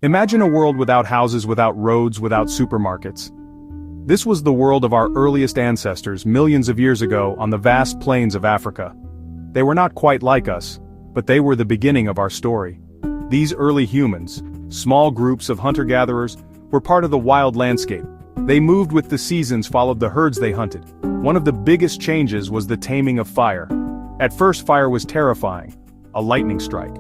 Imagine a world without houses, without roads, without supermarkets. This was the world of our earliest ancestors millions of years ago on the vast plains of Africa. They were not quite like us, but they were the beginning of our story. These early humans, small groups of hunter-gatherers, were part of the wild landscape. They moved with the seasons, followed the herds they hunted. One of the biggest changes was the taming of fire. At first, fire was terrifying, a lightning strike.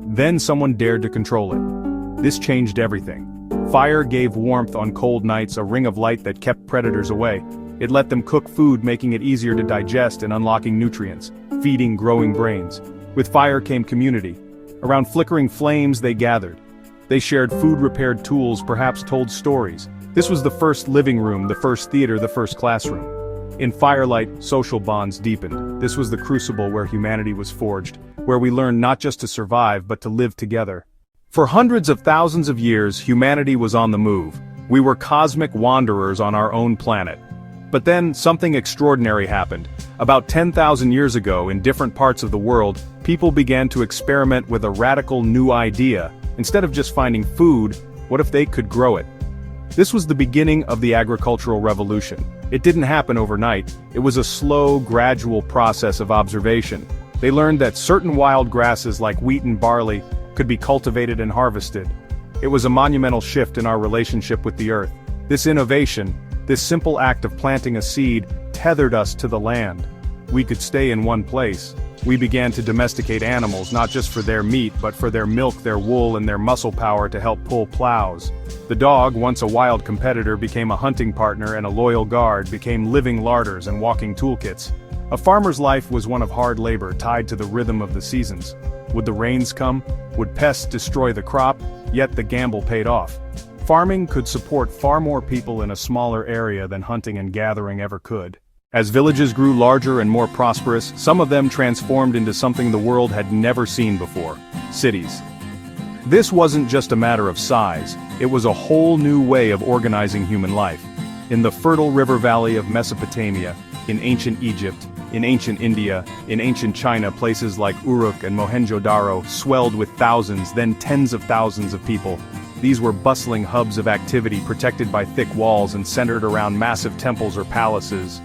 Then someone dared to control it. This changed everything. Fire gave warmth on cold nights, a ring of light that kept predators away. It let them cook food, making it easier to digest and unlocking nutrients, feeding growing brains. With fire came community. Around flickering flames they gathered. They shared food-repaired tools, perhaps told stories. This was the first living room, the first theater, the first classroom. In firelight, social bonds deepened. This was the crucible where humanity was forged, where we learned not just to survive but to live together. For hundreds of thousands of years, humanity was on the move. We were cosmic wanderers on our own planet. But then, something extraordinary happened. About 10,000 years ago, in different parts of the world, people began to experiment with a radical new idea. Instead of just finding food, what if they could grow it? This was the beginning of the agricultural revolution. It didn't happen overnight. It was a slow, gradual process of observation. They learned that certain wild grasses like wheat and barley could be cultivated and harvested. It was a monumental shift in our relationship with the earth. This innovation, this simple act of planting a seed, tethered us to the land. We could stay in one place. We began to domesticate animals, not just for their meat, but for their milk, their wool, and their muscle power to help pull plows. The dog, once a wild competitor, became a hunting partner, and a loyal guard became living larders and walking toolkits. A farmer's life was one of hard labor, tied to the rhythm of the seasons. Would the rains come? Would pests destroy the crop? Yet the gamble paid off. Farming could support far more people in a smaller area than hunting and gathering ever could. As villages grew larger and more prosperous, some of them transformed into something the world had never seen before: cities. This wasn't just a matter of size, it was a whole new way of organizing human life. In the fertile river valley of Mesopotamia, in ancient Egypt, in ancient India, in ancient China, places like Uruk and Mohenjo-Daro swelled with thousands, then tens of thousands of people. These were bustling hubs of activity, protected by thick walls and centered around massive temples or palaces.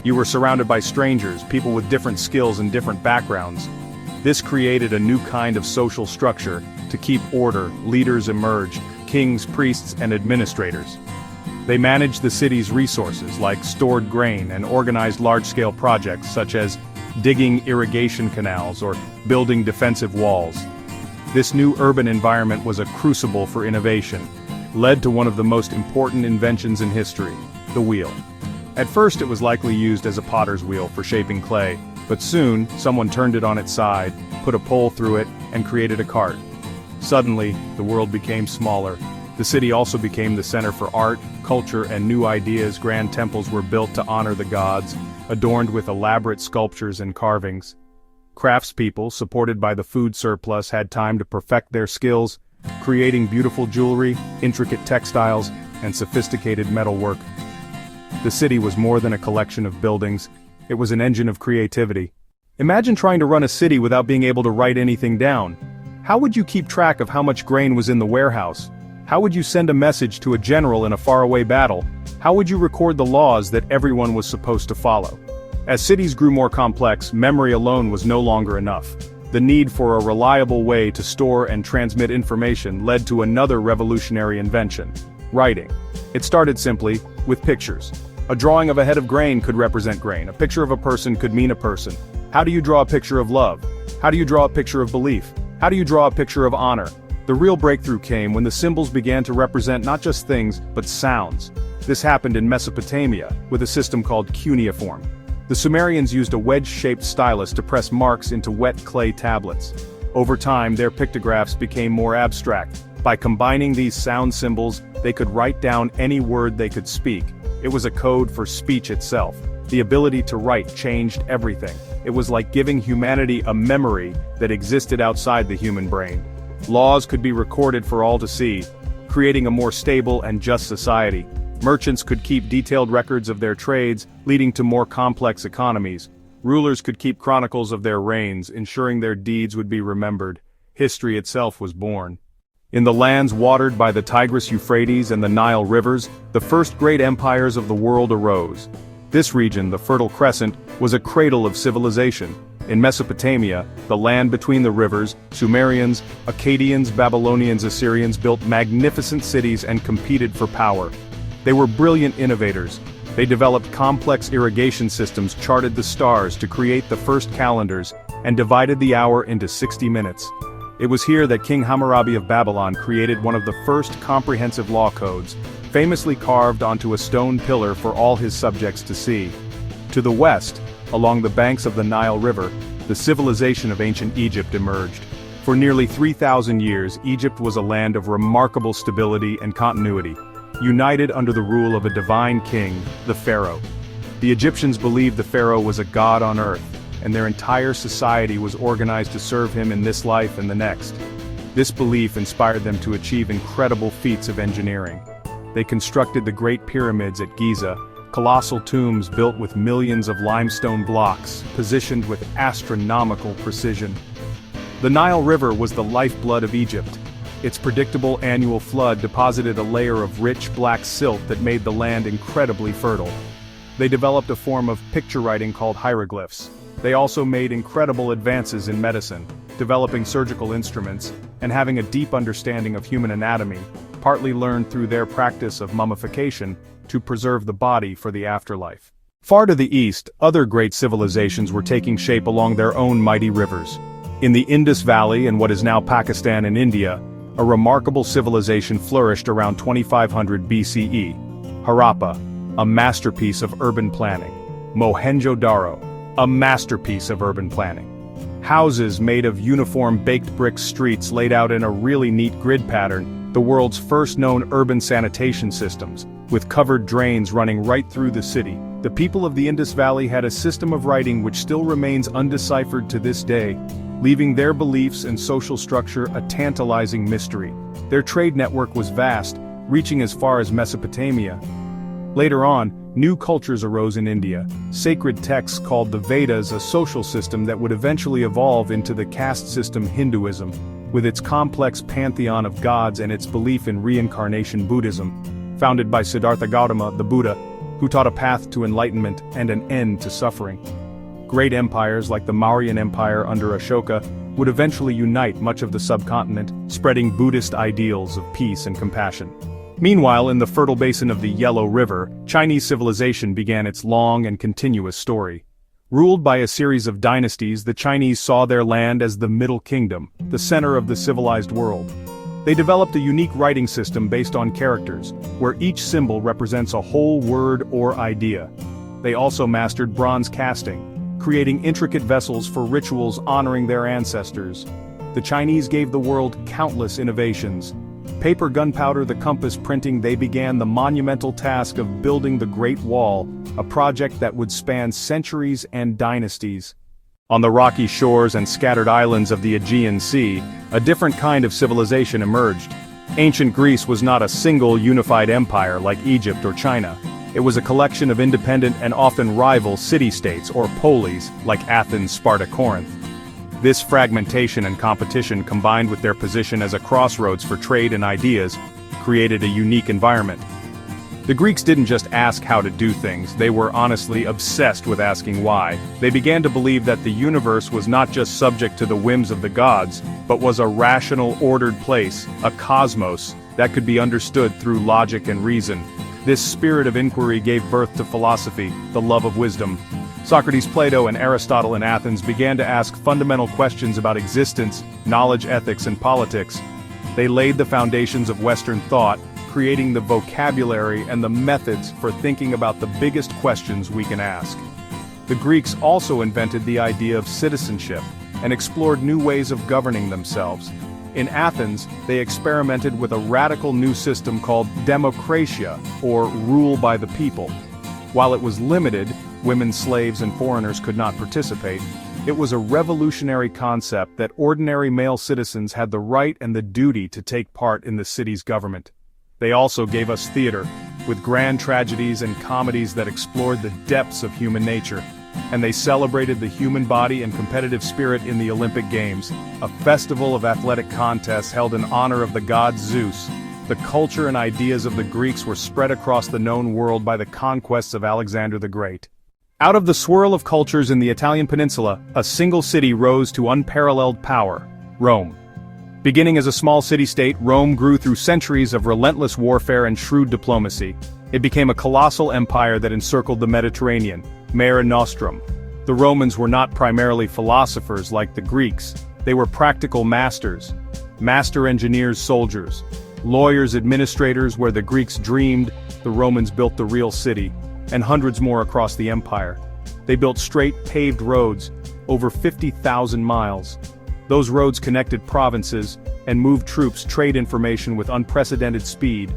You were surrounded by strangers, people with different skills and different backgrounds. This created a new kind of social structure. To keep order, leaders emerged: kings, priests, and administrators. They managed the city's resources, like stored grain, and organized large-scale projects such as digging irrigation canals or building defensive walls. This new urban environment was a crucible for innovation, led to one of the most important inventions in history: the wheel. At first it was likely used as a potter's wheel for shaping clay, but soon, someone turned it on its side, put a pole through it, and created a cart. Suddenly, the world became smaller. The city also became the center for art, culture, and new ideas. Grand temples were built to honor the gods, adorned with elaborate sculptures and carvings. Craftspeople, supported by the food surplus, had time to perfect their skills, creating beautiful jewelry, intricate textiles, and sophisticated metalwork. The city was more than a collection of buildings, it was an engine of creativity. Imagine trying to run a city without being able to write anything down. How would you keep track of how much grain was in the warehouse? How would you send a message to a general in a faraway battle? How would you record the laws that everyone was supposed to follow? As cities grew more complex, memory alone was no longer enough. The need for a reliable way to store and transmit information led to another revolutionary invention: writing. It started simply, with pictures. A drawing of a head of grain could represent grain. A picture of a person could mean a person. How do you draw a picture of love? How do you draw a picture of belief? How do you draw a picture of honor? The real breakthrough came when the symbols began to represent not just things, but sounds. This happened in Mesopotamia, with a system called cuneiform. The Sumerians used a wedge-shaped stylus to press marks into wet clay tablets. Over time, their pictographs became more abstract. By combining these sound symbols, they could write down any word they could speak. It was a code for speech itself. The ability to write changed everything. It was like giving humanity a memory that existed outside the human brain. Laws could be recorded for all to see, creating a more stable and just society. Merchants could keep detailed records of their trades, leading to more complex economies. Rulers could keep chronicles of their reigns, ensuring their deeds would be remembered. History itself was born. In the lands watered by the Tigris-Euphrates and the Nile rivers, the first great empires of the world arose. This region, the Fertile Crescent, was a cradle of civilization. In Mesopotamia, the land between the rivers, Sumerians, Akkadians, Babylonians, Assyrians built magnificent cities and competed for power. They were brilliant innovators. They developed complex irrigation systems, charted the stars to create the first calendars, and divided the hour into 60 minutes. It was here that King Hammurabi of Babylon created one of the first comprehensive law codes, famously carved onto a stone pillar for all his subjects to see. To the west, along the banks of the Nile River, the civilization of ancient Egypt emerged. For nearly 3,000 years, Egypt was a land of remarkable stability and continuity, united under the rule of a divine king, the pharaoh. The Egyptians believed the pharaoh was a god on earth, and their entire society was organized to serve him in this life and the next. This belief inspired them to achieve incredible feats of engineering. They constructed the Great Pyramids at Giza, colossal tombs built with millions of limestone blocks, positioned with astronomical precision. The Nile River was the lifeblood of Egypt. Its predictable annual flood deposited a layer of rich black silt that made the land incredibly fertile. They developed a form of picture writing called hieroglyphs. They also made incredible advances in medicine, developing surgical instruments, and having a deep understanding of human anatomy, partly learned through their practice of mummification, to preserve the body for the afterlife. Far to the east, other great civilizations were taking shape along their own mighty rivers. In the Indus Valley and what is now Pakistan and India, a remarkable civilization flourished around 2500 BCE. Harappa, a masterpiece of urban planning. Mohenjo-Daro, a masterpiece of urban planning. Houses made of uniform baked brick streets laid out in a really neat grid pattern, the world's first known urban sanitation systems, with covered drains running right through the city. The people of the Indus Valley had a system of writing which still remains undeciphered to this day, leaving their beliefs and social structure a tantalizing mystery. Their trade network was vast, reaching as far as Mesopotamia. Later on, new cultures arose in India. Sacred texts called the Vedas a social system that would eventually evolve into the caste system Hinduism, with its complex pantheon of gods and its belief in reincarnation Buddhism, founded by Siddhartha Gautama, the Buddha, who taught a path to enlightenment and an end to suffering. Great empires like the Mauryan Empire under Ashoka would eventually unite much of the subcontinent, spreading Buddhist ideals of peace and compassion. Meanwhile, in the fertile basin of the Yellow River, Chinese civilization began its long and continuous story. Ruled by a series of dynasties, the Chinese saw their land as the Middle Kingdom, the center of the civilized world. They developed a unique writing system based on characters, where each symbol represents a whole word or idea. They also mastered bronze casting, creating intricate vessels for rituals honoring their ancestors. The Chinese gave the world countless innovations. Paper, gunpowder, the compass, printing, they began the monumental task of building the Great Wall, a project that would span centuries and dynasties. On the rocky shores and scattered islands of the Aegean Sea, a different kind of civilization emerged. Ancient Greece was not a single unified empire like Egypt or China. It was a collection of independent and often rival city-states or polis like Athens, Sparta, Corinth. This fragmentation and competition, combined with their position as a crossroads for trade and ideas, created a unique environment. The Greeks didn't just ask how to do things, they were honestly obsessed with asking why. They began to believe that the universe was not just subject to the whims of the gods, but was a rational, ordered place, a cosmos, that could be understood through logic and reason. This spirit of inquiry gave birth to philosophy, the love of wisdom. Socrates, Plato, and Aristotle in Athens began to ask fundamental questions about existence, knowledge, ethics, and politics. They laid the foundations of Western thought, creating the vocabulary and the methods for thinking about the biggest questions we can ask. The Greeks also invented the idea of citizenship and explored new ways of governing themselves. In Athens, they experimented with a radical new system called democratia, or rule by the people. While it was limited, women, slaves, and foreigners could not participate, it was a revolutionary concept that ordinary male citizens had the right and the duty to take part in the city's government. They also gave us theater, with grand tragedies and comedies that explored the depths of human nature. and they celebrated the human body and competitive spirit in the Olympic Games, a festival of athletic contests held in honor of the god Zeus. The culture and ideas of the Greeks were spread across the known world by the conquests of Alexander the Great. Out of the swirl of cultures in the Italian peninsula, a single city rose to unparalleled power: Rome. Beginning as a small city-state, Rome grew through centuries of relentless warfare and shrewd diplomacy. It became a colossal empire that encircled the Mediterranean, Mare Nostrum. The Romans were not primarily philosophers like the Greeks. They were practical masters. Master engineers, soldiers. Lawyers, administrators. Where the Greeks dreamed, the Romans built the real city, and hundreds more across the empire. They built straight, paved roads, over 50,000 miles. Those roads connected provinces, and moved troops, trade information with unprecedented speed.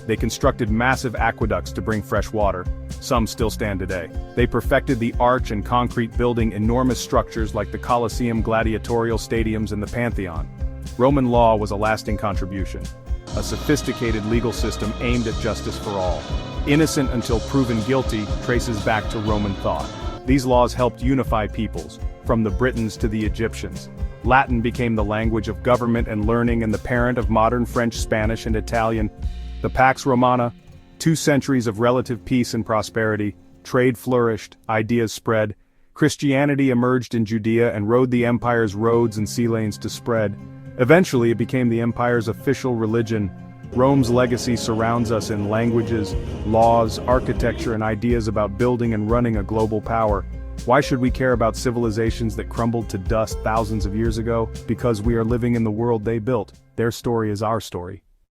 They constructed massive aqueducts to bring fresh water. Some still stand today. They perfected the arch and concrete, building enormous structures like the Colosseum, gladiatorial stadiums, and the Pantheon. Roman law was a lasting contribution. A sophisticated legal system aimed at justice for all. Innocent until proven guilty traces back to Roman thought. These laws helped unify peoples, from the Britons to the Egyptians. Latin became the language of government and learning and the parent of modern French, Spanish, and Italian. The Pax Romana, 2 centuries of relative peace and prosperity. Trade flourished, ideas spread. Christianity emerged in Judea and rode the empire's roads and sea lanes to spread. Eventually it became the empire's official religion. Rome's legacy surrounds us in languages, laws, architecture, and ideas about building and running a global power. Why should we care about civilizations that crumbled to dust thousands of years ago? Because we are living in the world they built. Their story is our story.